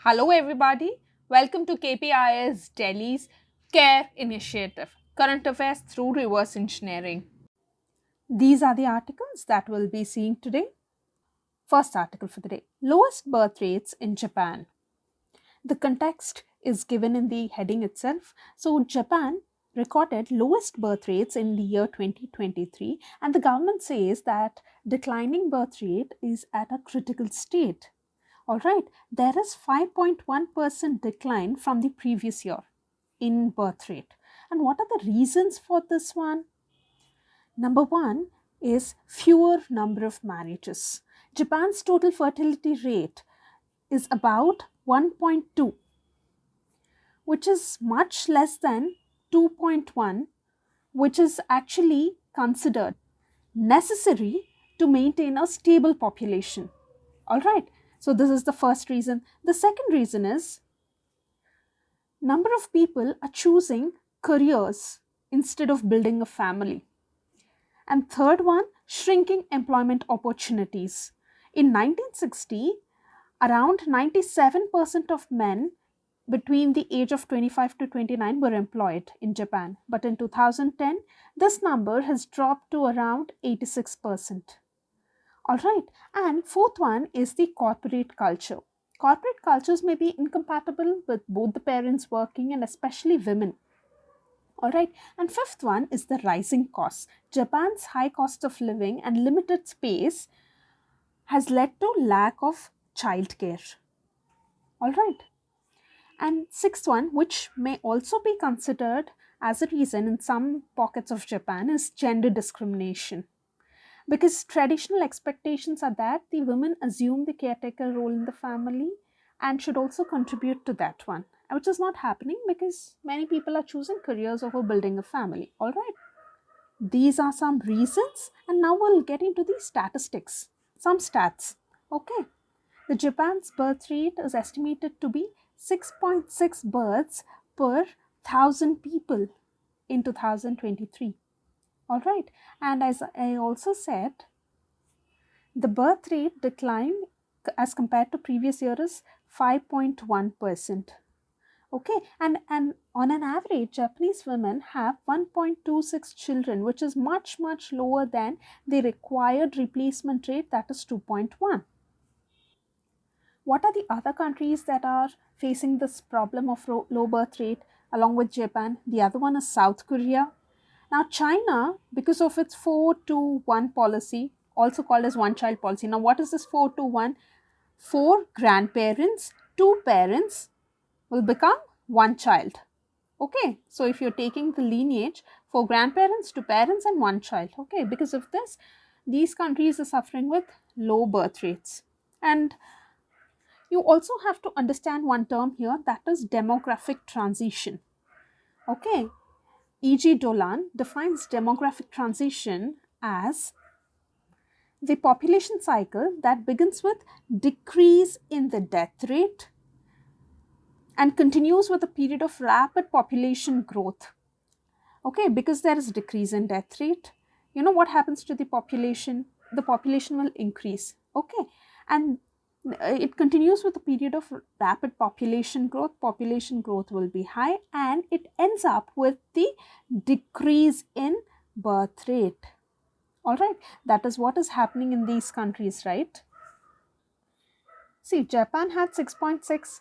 Hello everybody, welcome to KPIS Delhi's CARE initiative, Current Affairs through Reverse Engineering. These are the articles that we'll be seeing today. First article for the day, lowest birth rates in Japan. The context is given in the heading itself. So Japan recorded lowest birth rates in the year 2023 and the government says that declining birth rate is at a critical state. Alright, there is 5.1% decline from the previous year in birth rate. And what are the reasons for this one? Number one is fewer number of marriages. Japan's total fertility rate is about 1.2, which is much less than 2.1, which is actually considered necessary to maintain a stable population. Alright, so this is the first reason. The second reason is number of people are choosing careers instead of building a family. And third one, shrinking employment opportunities. In 1960, around 97% of men between the age of 25 to 29 were employed in Japan. But in 2010, this number has dropped to around 86%. Alright, and fourth one is the corporate culture. Corporate cultures may be incompatible with both the parents working and especially women. Alright, and fifth one is the rising costs. Japan's high cost of living and limited space has led to lack of childcare. Alright, and sixth one, which may also be considered as a reason in some pockets of Japan, is gender discrimination. Because traditional expectations are that the women assume the caretaker role in the family and should also contribute to that one, which is not happening because many people are choosing careers over building a family. All right. These are some reasons, and now we'll get into the statistics. Some stats. Okay. The Japan's birth rate is estimated to be 6.6 births per 1,000 people in 2023. All right, and as I also said, the birth rate decline as compared to previous year is 5.1%. Okay, and on an average, Japanese women have 1.26 children, which is much lower than the required replacement rate, that is 2.1. What are the other countries that are facing this problem of low birth rate along with Japan? The other one is South Korea. Now, China, because of its 4-to-1 policy, also called as one-child policy. Now, what is this 4-to-1? 4 grandparents, 2 parents will become one child. Okay, so if you're taking the lineage, 4 grandparents, 2 parents and 1 child. Okay, because of this, these countries are suffering with low birth rates. And you also have to understand one term here, that is demographic transition. Okay, E.G. Dolan defines demographic transition as the population cycle that begins with decrease in the death rate and continues with a period of rapid population growth. Okay, because there is decrease in death rate, you know what happens to the population? The population will increase. Okay, and it continues with a period of rapid population growth will be high and it ends up with the decrease in birth rate. All right, that is what is happening in these countries, right? See, Japan had 6.6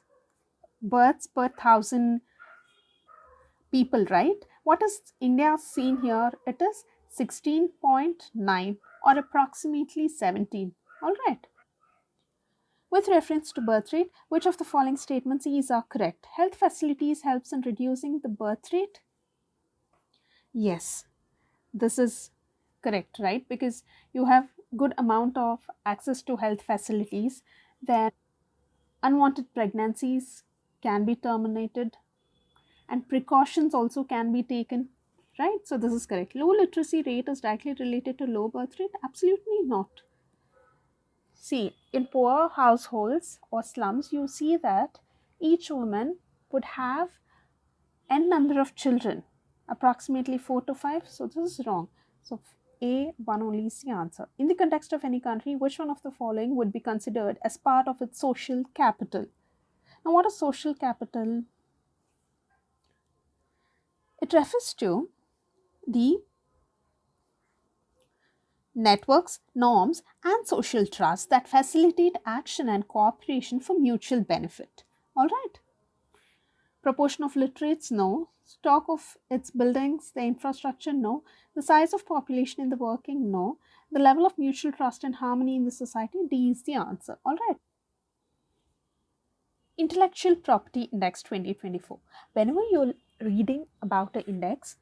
births per 1,000 people, right? What is India seen here? It is 16.9 or approximately 17. All right. With reference to birth rate, which of the following statements is are correct? Health facilities helps in reducing the birth rate? Yes, this is correct, right? Because you have good amount of access to health facilities, then unwanted pregnancies can be terminated and precautions also can be taken, right? So this is correct. Low literacy rate is directly related to low birth rate? Absolutely not. See, in poor households or slums, you see that each woman would have n number of children, approximately 4 to 5. So this is wrong. So A, 1 only is the answer. In the context of any country, which one of the following would be considered as part of its social capital? Now, what is social capital? It refers to the networks, norms, and social trust that facilitate action and cooperation for mutual benefit. All right. Proportion of literates? No. Stock of its buildings, the infrastructure? No. The size of population in the working? No. The level of mutual trust and harmony in the society? D is the answer. All right. Intellectual Property Index 2024. Whenever you're reading about an index,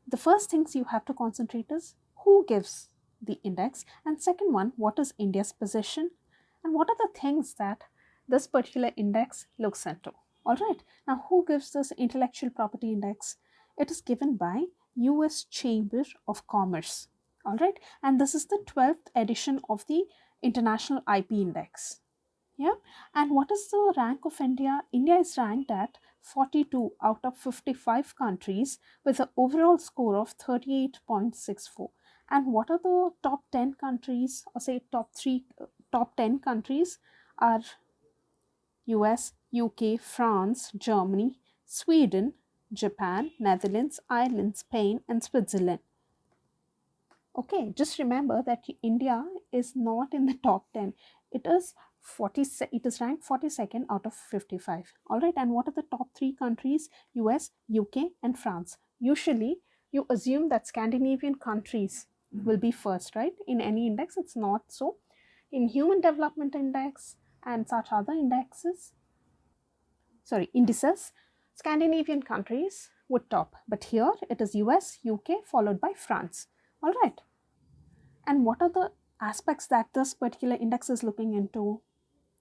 the first things you have to concentrate is who gives the index, and second one, what is India's position, and what are the things that this particular index looks into. All right. Now, who gives this Intellectual Property Index? It is given by US Chamber of Commerce. All right. And this is the 12th edition of the International IP Index. Yeah. And what is the rank of India? India is ranked at 42 out of 55 countries with an overall score of 38.64. And what are the top 10 countries, or say top 10 countries are US, UK, France, Germany, Sweden, Japan, Netherlands, Ireland, Spain, and Switzerland. Okay, just remember that India is not in the top 10. It is ranked 42nd out of 55. All right, and what are the top 3 countries? US, UK, and France. Usually, you assume that Scandinavian countries will be first, right? In any index, it's not so. In Human Development Index and such other indices, Scandinavian countries would top. But here, it is US, UK, followed by France. All right. And what are the aspects that this particular index is looking into?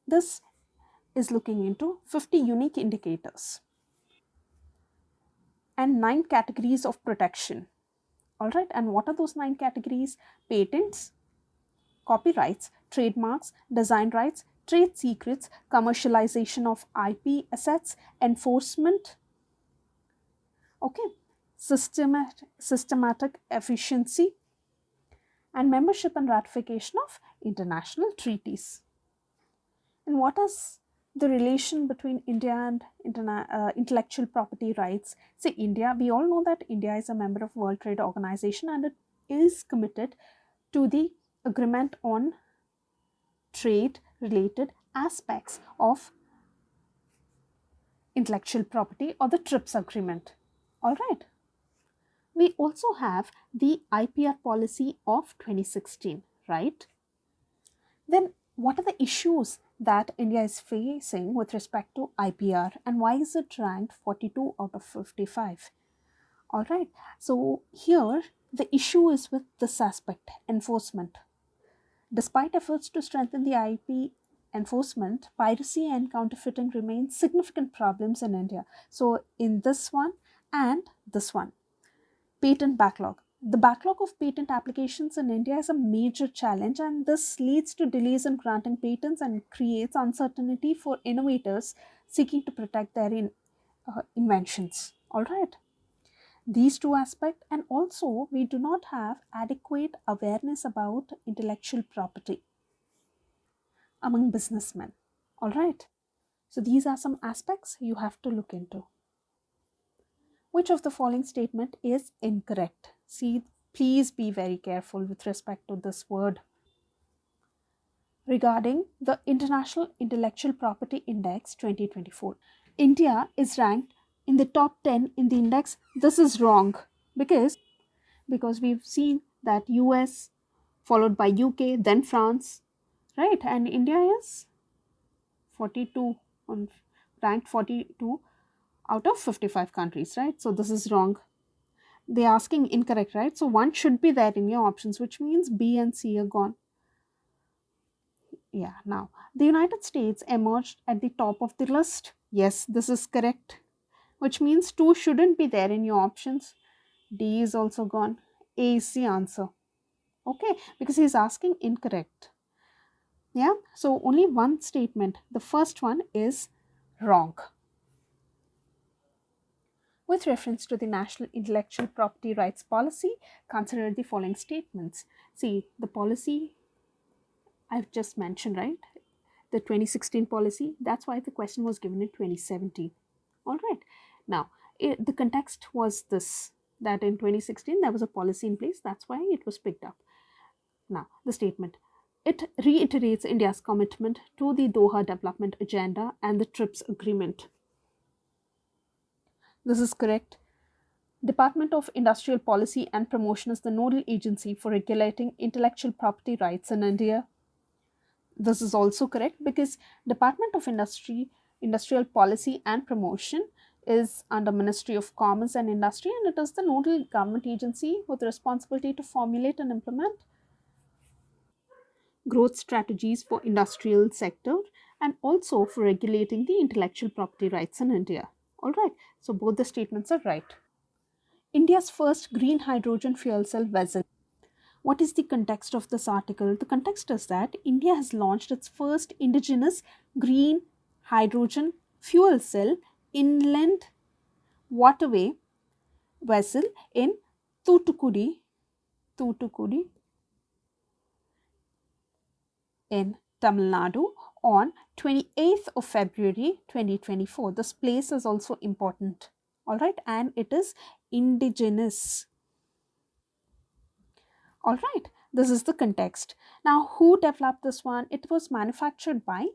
This is looking into 50 unique indicators and 9 categories of protection. All right. And what are those 9 categories? Patents, copyrights, trademarks, design rights, trade secrets, commercialization of IP assets, enforcement, okay, systematic efficiency, and membership and ratification of international treaties. And what is the relation between India and intellectual property rights? See, India, we all know that India is a member of World Trade Organization and it is committed to the agreement on trade related aspects of intellectual property, or the TRIPS agreement. All right. We also have the IPR policy of 2016, right? Then what are the issues that India is facing with respect to IPR, and why is it ranked 42 out of 55? All right. So here the issue is with this aspect, enforcement. Despite efforts to strengthen the IP enforcement, piracy and counterfeiting remain significant problems in India. So in this one and this one, patent backlog. The backlog of patent applications in India is a major challenge, and this leads to delays in granting patents and creates uncertainty for innovators seeking to protect their inventions. All right. These two aspects, and also we do not have adequate awareness about intellectual property among businessmen. All right. So these are some aspects you have to look into. Which of the following statement is incorrect? See, please be very careful with respect to this word. Regarding the International Intellectual Property Index 2024, India is ranked in the top 10 in the index. This is wrong because we've seen that US followed by UK, then France, right? And India is 42 on ranked 42 out of 55 countries, right? So this is wrong. They're asking incorrect, right? So one should be there in your options, which means B and C are gone. Yeah, now the United States emerged at the top of the list. Yes, this is correct, which means 2 shouldn't be there in your options. D is also gone. A is the answer. Okay, because he's asking incorrect. Yeah, so only one statement. The first one is wrong. With reference to the National Intellectual Property Rights Policy, consider the following statements. See, the policy I've just mentioned, right? the 2016 policy. That's why the question was given in 2017. All right. Now, the context was this, that in 2016 there was a policy in place. That's why it was picked up. Now, the statement. It reiterates India's commitment to the Doha Development Agenda and the TRIPS Agreement. This is correct. Department of Industrial Policy and Promotion is the nodal agency for regulating intellectual property rights in India. This is also correct because Department of Industrial Policy and Promotion is under Ministry of Commerce and Industry, and it is the nodal government agency with responsibility to formulate and implement growth strategies for industrial sector and also for regulating the intellectual property rights in India. All right, so both the statements are right. India's first green hydrogen fuel cell vessel. What is the context of this article? The context is that India has launched its first indigenous green hydrogen fuel cell inland waterway vessel in Thoothukudi in Tamil Nadu on 28th of February 2024. This place is also important. All right, and it is indigenous. All right, this is the context. Now, who developed this one? It was manufactured by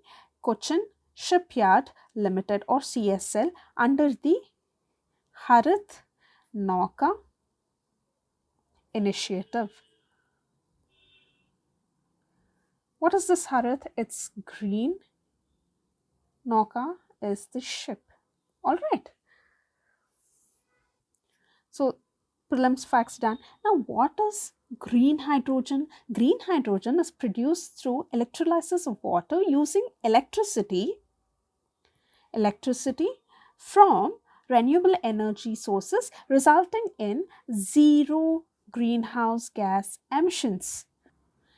Cochin Shipyard Limited or CSL under the Harith Nauka initiative. What is this Harith? It's green. Nauka is the ship. All right. So, prelims facts done. Now, what is green hydrogen? Green hydrogen is produced through electrolysis of water using electricity from renewable energy sources, resulting in zero greenhouse gas emissions.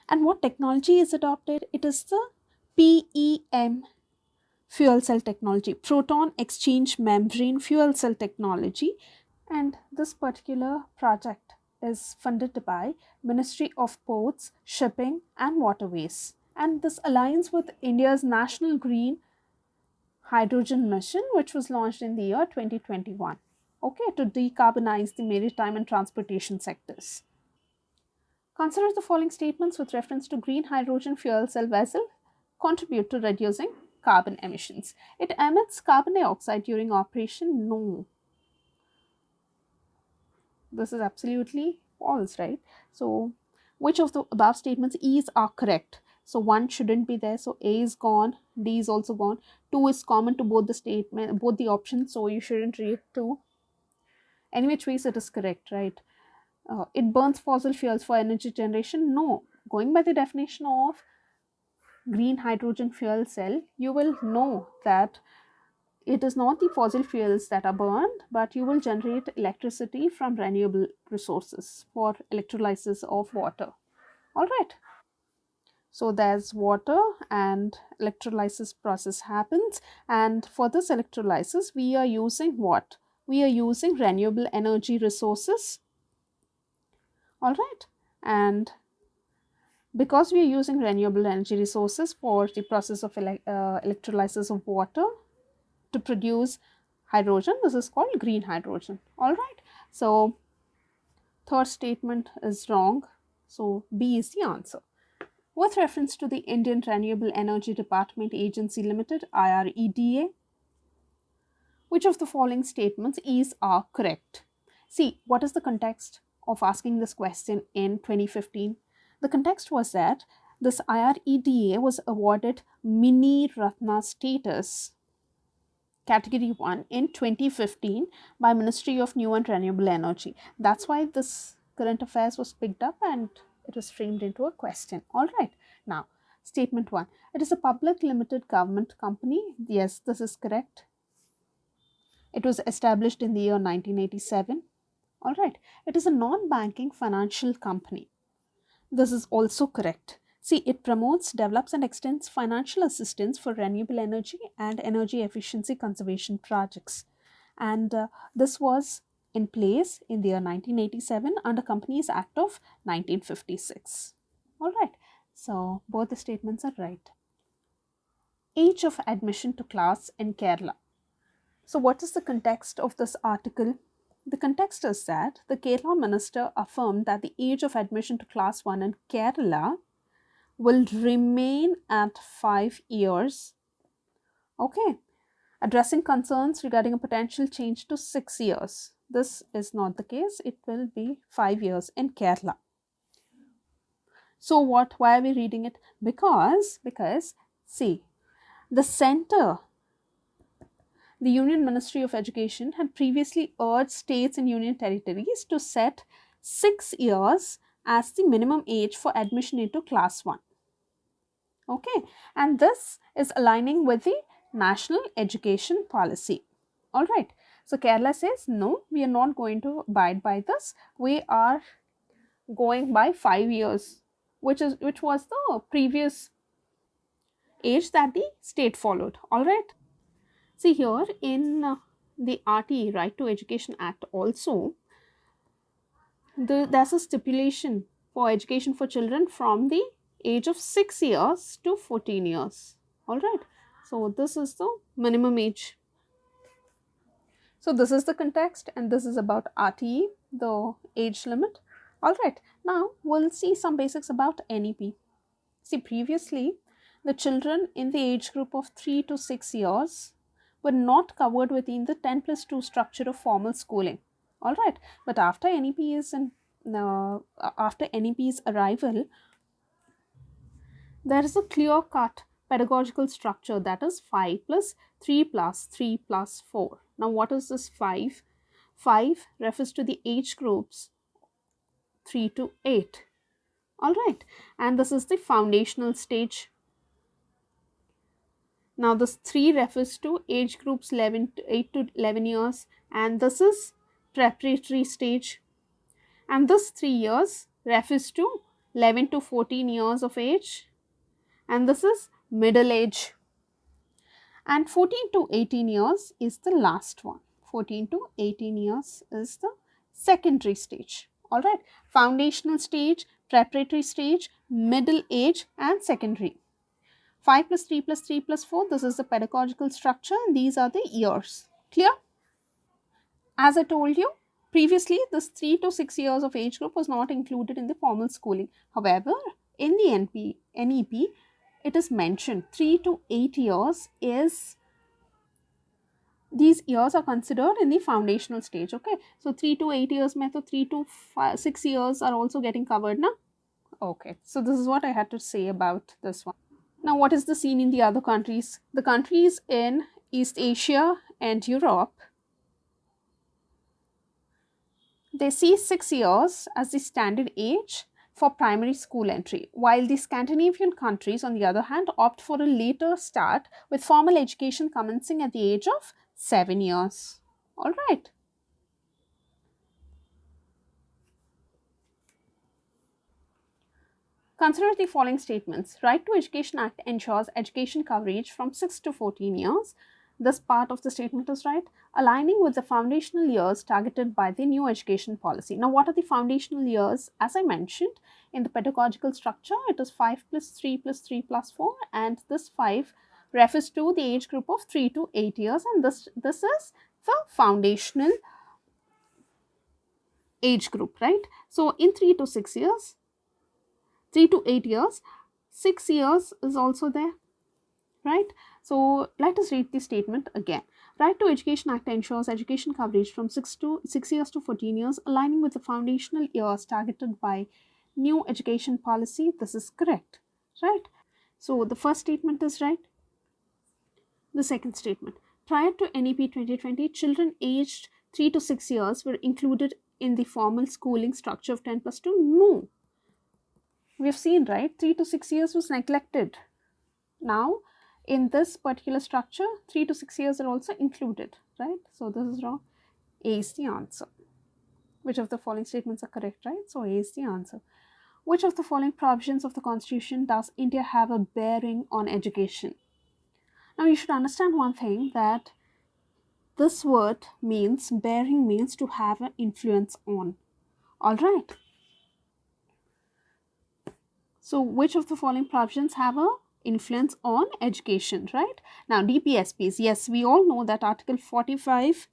And what technology is adopted? It is the PEM fuel cell technology, proton exchange membrane fuel cell technology. And this particular project is funded by Ministry of Ports, Shipping and Waterways. And this aligns with India's National Green Hydrogen Mission, which was launched in the year 2021, okay, to decarbonize the maritime and transportation sectors. Consider the following statements with reference to green hydrogen fuel cell vessel contribute to reducing carbon emissions. It emits carbon dioxide during operation? No. This is absolutely false, right? So, which of the above statements E's are correct? So, 1 shouldn't be there. So, A is gone, D is also gone. 2 is common to both the options. So, you shouldn't read 2. Any which ways it is correct, right? It burns fossil fuels for energy generation? No. Going by the definition of green hydrogen fuel cell, you will know that it is not the fossil fuels that are burned, but you will generate electricity from renewable resources for electrolysis of water. All right. So there's water and electrolysis process happens, and for this electrolysis we are using what? We are using renewable energy resources. All right. And because we are using renewable energy resources for the process of electrolysis of water to produce hydrogen, this is called green hydrogen. All right. So, third statement is wrong. So, B is the answer. With reference to the Indian Renewable Energy Department Agency Limited, IREDA, which of the following statements are correct? See, what is the context of asking this question in 2015? The context was that this IREDA was awarded Mini Ratna status Category 1 in 2015 by Ministry of New and Renewable Energy. That's why this current affairs was picked up and it was framed into a question. All right. Now, statement 1. It is a public limited government company. Yes, this is correct. It was established in the year 1987. All right. It is a non-banking financial company. This is also correct. See, it promotes, develops and extends financial assistance for renewable energy and energy efficiency conservation projects. And this was in place in the year 1987 under Companies Act of 1956. All right. So, both the statements are right. age of admission to class in Kerala. So what is the context of this article? The context is that the Kerala minister affirmed that the age of admission to class 1 in Kerala will remain at 5 years. Okay, addressing concerns regarding a potential change to 6 years. This is not the case. It will be 5 years in Kerala. So why are we reading it? Because see, the center, the Union Ministry of Education, had previously urged states and union territories to set 6 years as the minimum age for admission into class 1. Okay, and this is aligning with the national education policy. All right, so Kerala says no, we are not going to abide by this. We are going by 5 years, which was the previous age that the state followed. All right, see here in the RTE, Right to Education Act, also there's a stipulation for education for children from the age of 6 years to 14 years. All right, so this is the minimum age. So this is the context, and this is about RTE, the age limit. All right, now we'll see some basics about NEP. See, previously the children in the age group of 3 to 6 years were not covered within the 10+2 structure of formal schooling. All right, but after NEP's arrival, there is a clear-cut pedagogical structure, that is 5 plus 3 plus 3 plus 4. Now what is this 5? 5 refers to the age groups 3 to 8. All right, and this is the foundational stage. Now this 3 refers to age groups 8 to 11 years, and this is preparatory stage. And this 3 years refers to 11 to 14 years of age, and this is middle age. And 14 to 18 years is the last one. 14 to 18 years is the secondary stage. All right, foundational stage, preparatory stage, middle age, and secondary. 5 plus 3 plus 3 plus 4, this is the pedagogical structure, and these are the years. Clear? As I told you, previously this 3 to 6 years of age group was not included in the formal schooling. However, in the NEP, it is mentioned 3 to 8 years is, these years are considered in the foundational stage. Okay, so 3 to 8 years mein to 3 to 6 years are also getting covered now. Okay, so this is what I had to say about this one. Now what is the scene in the other countries? The countries in East Asia and Europe, they see 6 years as the standard age for primary school entry, while the Scandinavian countries, on the other hand, opt for a later start, with formal education commencing at the age of 7 years. All right. Consider the following statements. Right to Education Act ensures education coverage from 6 to 14 years. This part of the statement is right, aligning with the foundational years targeted by the new education policy. Now, what are the foundational years? As I mentioned, in the pedagogical structure, it is 5 plus 3 plus 3 plus 4, and this 5 refers to the age group of 3 to 8 years, and this is the foundational age group, right? So, in 3 to 6 years, 3 to 8 years, 6 years is also there, right? So let us read the statement again. Right to Education Act ensures education coverage from 6 years to 14 years, aligning with the foundational years targeted by new education policy. This is correct, right? So the first statement is right. The second statement, prior to NEP 2020, children aged 3 to 6 years were included in the formal schooling structure of 10+2. No, we have seen, right, 3 to 6 years was neglected. Now in this particular structure, 3 to 6 years are also included, right? So this is wrong. A is the answer. Which of the following statements are correct, right? So A is the answer. Which of the following provisions of the Constitution does India have a bearing on education? Now you should understand one thing, that this word means, bearing means to have an influence on. All right. So which of the following provisions have a influence on education, right? Now, DPSPs, yes, we all know that Article 45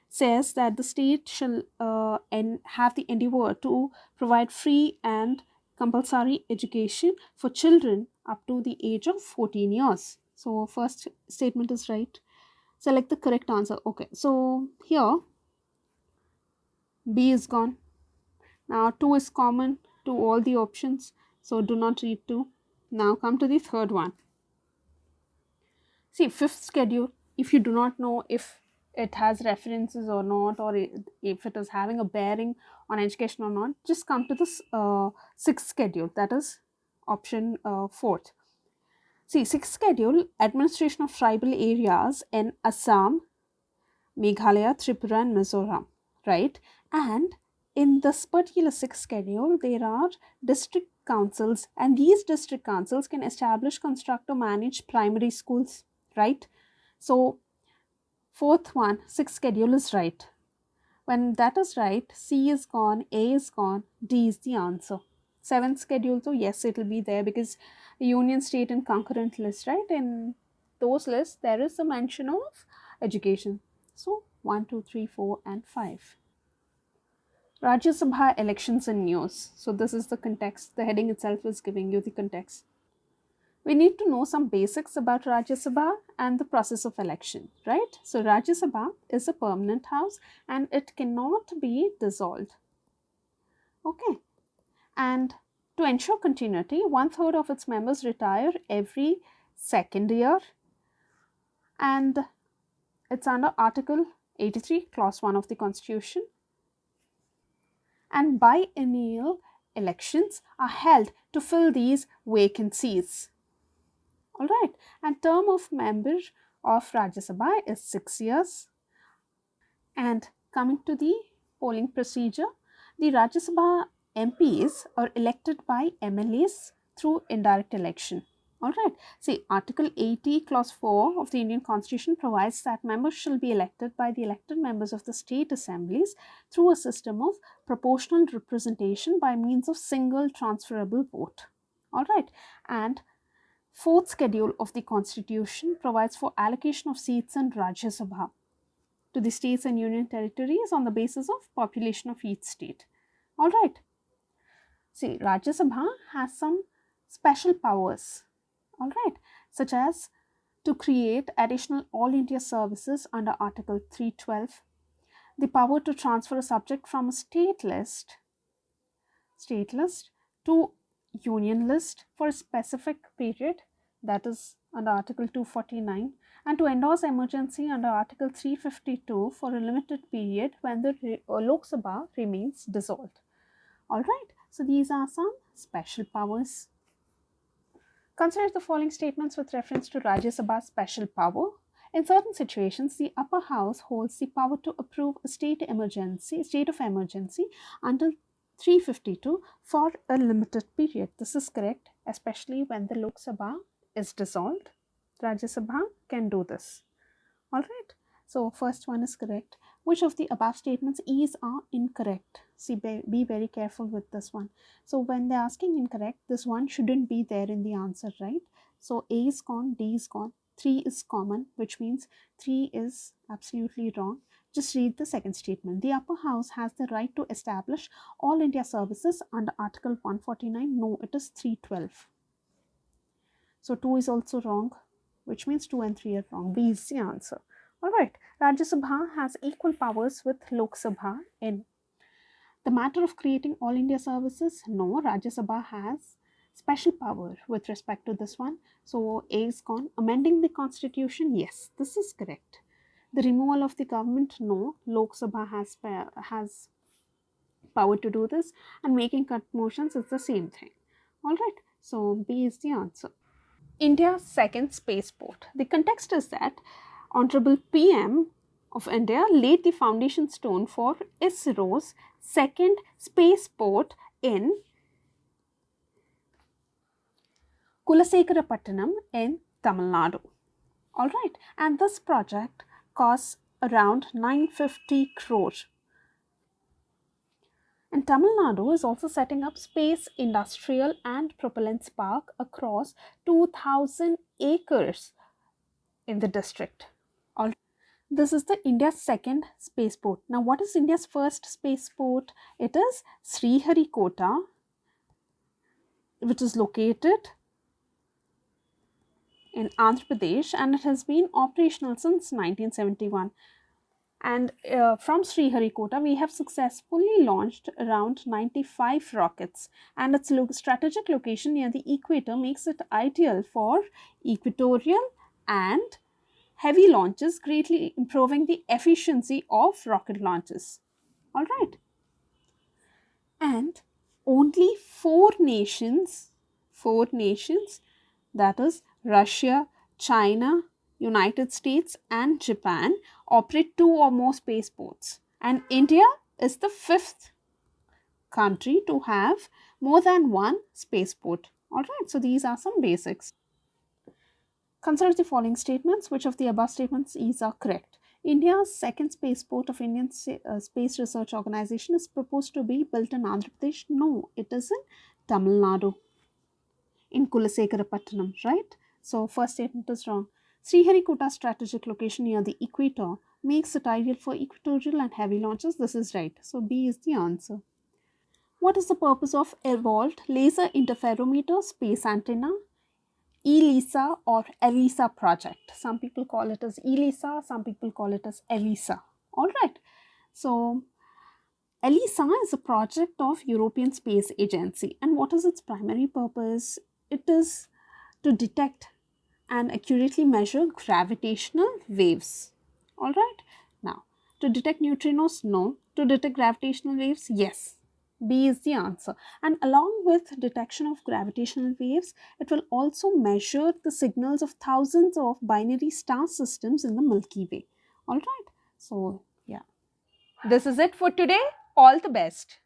says that the state shall have the endeavor to provide free and compulsory education for children up to the age of 14 years. So, first statement is right. Select the correct answer. Okay, so here B is gone. Now 2 is common to all the options, so do not read 2. Now come to the third one. See, fifth schedule, if you do not know if it has references or not, or if it is having a bearing on education or not, just come to this sixth schedule, that is option fourth. See, sixth schedule, administration of tribal areas in Assam, Meghalaya, Tripura and Mizoram, right? And in this particular sixth schedule, there are district councils, and these district councils can establish, construct or manage primary schools, right? So fourth one, sixth schedule is right. When that is right, C is gone, A is gone, D is the answer. Seventh schedule, so yes, it will be there because union, state and concurrent list, right? In those lists, there is a mention of education. So 1, 2, 3, 4 and 5. Rajya Sabha elections and news. So this is the context. The heading itself is giving you the context. We need to know some basics about Rajya Sabha and the process of election, right? So Rajya Sabha is a permanent house and it cannot be dissolved. Okay. And to ensure continuity, 1/3 of its members retire every second year, and it's under Article 83, Clause 1 of the Constitution. And biennial elections are held to fill these vacancies. All right, and term of member of Rajya Sabha is 6 years. And coming to the polling procedure, the Rajya Sabha MPs are elected by MLAs through indirect election. All right. See, Article 80, Clause 4 of the Indian Constitution provides that members shall be elected by the elected members of the state assemblies through a system of proportional representation by means of single transferable vote. All right. And fourth schedule of the Constitution provides for allocation of seats in Rajya Sabha to the states and union territories on the basis of population of each state. All right. See, Rajya Sabha has some special powers, all right, such as to create additional all India services under Article 312, the power to transfer a subject from a state list to union list for a specific period, that is under Article 249, and to endorse emergency under Article 352 for a limited period when the Lok Sabha remains dissolved. All right, so these are some special powers. Consider the following statements with reference to Rajya Sabha's special power. In certain situations, the upper house holds the power to approve a state of emergency under 352 for a limited period. This is correct, especially when the Lok Sabha is dissolved. Rajya Sabha can do this. All right. So first one is correct. Which of the above statements are incorrect? See, be very careful with this one. So when they're asking incorrect, this one shouldn't be there in the answer, right? So A is gone, D is gone, 3 is common, which means 3 is absolutely wrong. Just read the second statement. The upper house has the right to establish all India services under Article 149. No, it is 312. So 2 is also wrong, which means 2 and 3 are wrong. B is the answer. All right, Rajya Sabha has equal powers with Lok Sabha in the matter of creating all India services. No, Rajya Sabha has special power with respect to this one. So A is gone. Amending the constitution, yes, this is correct. The removal of the government, no, Lok Sabha has power to do this, and making cut motions is the same thing. All right, so B is the answer. India's second spaceport. The context is that Honorable PM of India laid the foundation stone for ISRO's second spaceport in Kulasekarapattanam in Tamil Nadu. All right, and this project costs around 950 crore. And Tamil Nadu is also setting up space, industrial and propellants park across 2,000 acres in the district. This is the India's second spaceport. Now, what is India's first spaceport? It is Sriharikota, which is located in Andhra Pradesh, and it has been operational since 1971. And from Sriharikota, we have successfully launched around 95 rockets, and its strategic location near the equator makes it ideal for equatorial and heavy launches, greatly improving the efficiency of rocket launches. All right. And only four nations, that is Russia, China, United States and Japan, operate two or more spaceports. And India is the fifth country to have more than one spaceport. All right, so these are some basics. Consider the following statements. Which of the above statements are correct? India's second spaceport of Indian Space Research Organization is proposed to be built in Andhra Pradesh. No, it is in Tamil Nadu, in Kulasekarapattanam, right? So, first statement is wrong. Sriharikota's strategic location near the equator makes it ideal for equatorial and heavy launches. This is right. So, B is the answer. What is the purpose of evolved laser interferometer space antenna ELISA or ELISA project? Some people call it as ELISA, some people call it as ELISA. All right. So, ELISA is a project of European Space Agency, and what is its primary purpose? It is to detect and accurately measure gravitational waves. All right. Now, to detect neutrinos, no. To detect gravitational waves, yes. B is the answer. And along with detection of gravitational waves, it will also measure the signals of thousands of binary star systems in the Milky Way. All right. So, yeah. This is it for today. All the best.